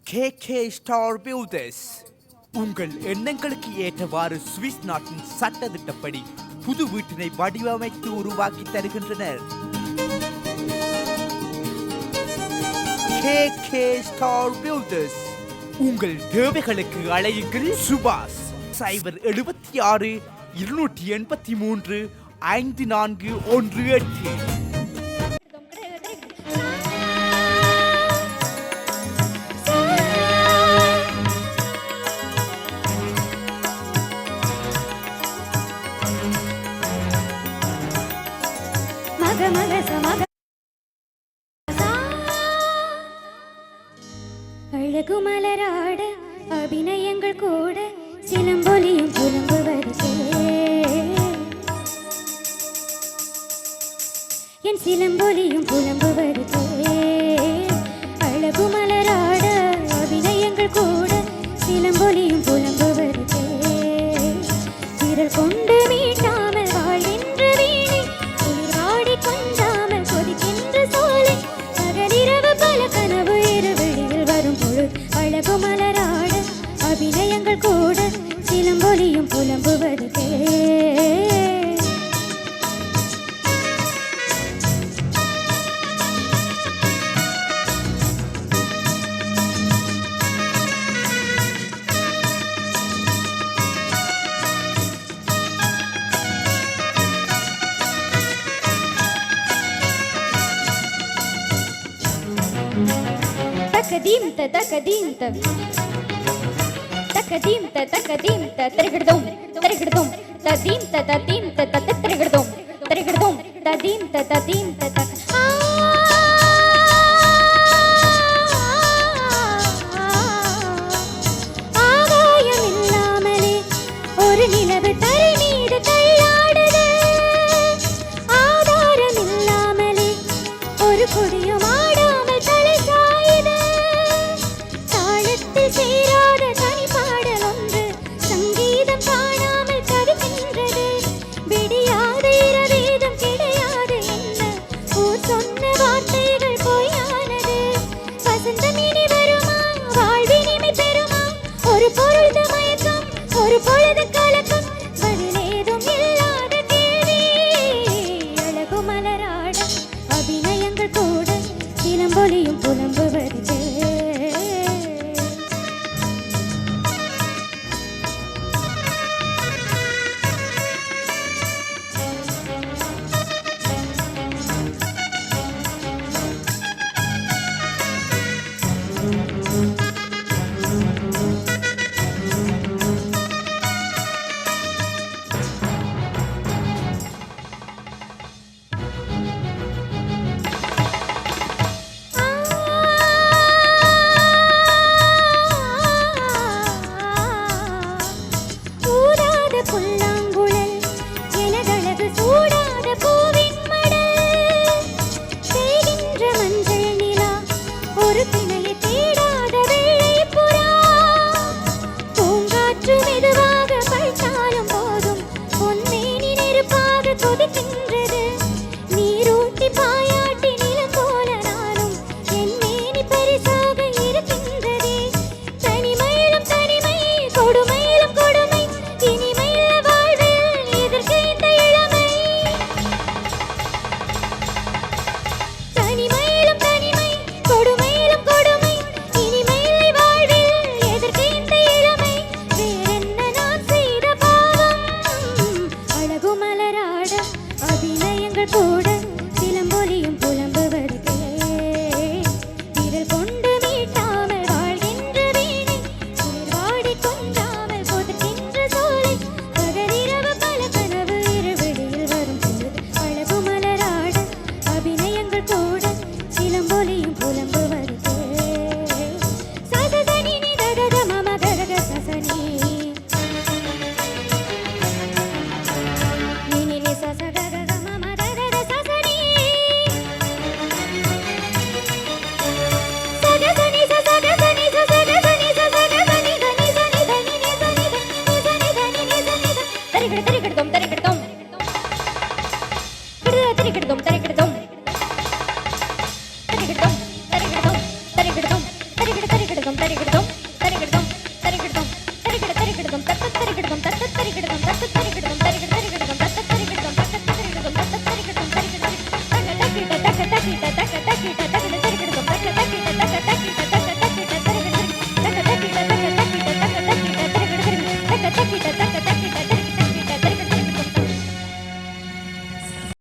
KK star filters உங்கள் எண்ணங்களுக்கு ஏற்றவாறு சுவிஸ் நாட்டின் சட்டத்திட்டப்படி புது வீட்டினை வடிவமைத்து உருவாக்கி தருகின்றனர். KK ஸ்டார் பில்டர்ஸ் உங்கள் தேவைகளுக்கு அழையுங்கள். சுபாஷ் 076 283 5418. அழகு மலராட அபிநயங்கள் கூட சிலம்பொலியும் புலம்புவது என் சிலம்பொலியும் புலம்புவது அழகு மலராட அபிநயங்கள் கூட சிலம்பொலியும் புலம்புவது விரல் கொண்டு மீட்டாமல் வாழ்கின்ற வீணை குளிராடி கொஞ்சாமல் கொதிக்கின்ற சோலை பகலிரவு பல கனவு இருவெளியில் வரும் பொழுது அழகு மலராட அபிநயங்கள் கூட சிலம்பொலியும் புலம்புவது தக்கதீம்த தக்கதீம்த தக்கதீம்த தக்கதீம்த திரகிடுதோம் திரகிடுதோம் ததீம்த ததீம்த தத்த திரகிடுதோம் திரகிடுதோம் ததீம்த ததீம்த தக்க ஆகாயம் இல்லாமலே ஒரு நிலவு தரை மீது தள்ளாடுது ஆதாரம் இல்லாமலே ஒரு கொடியும் ஆடாமல் தலை சாயுது தாளத்தில் சேராத தனி பாடல் ஒன்று சங்கீதம் காணாமல் தவிக்கின்றது விடியாத இரவேதும் கிடையாது என்ன ஊர் சொன்ன வார்த்தைகள் பொய்யானது வசந்தம் இனி வருமா வாழ்வினிமை பெறுமா ஒரு பொழுது மயக்கம் ஒரு பொழுது கலக்கம் பதிலேதும் இல்லாத கேள்வி அழகு மலராட அபிநயங்கள் கூட சிலம்பொலியும் புலம்புவது தரிகிடதும் தத்து தரிகிடதும்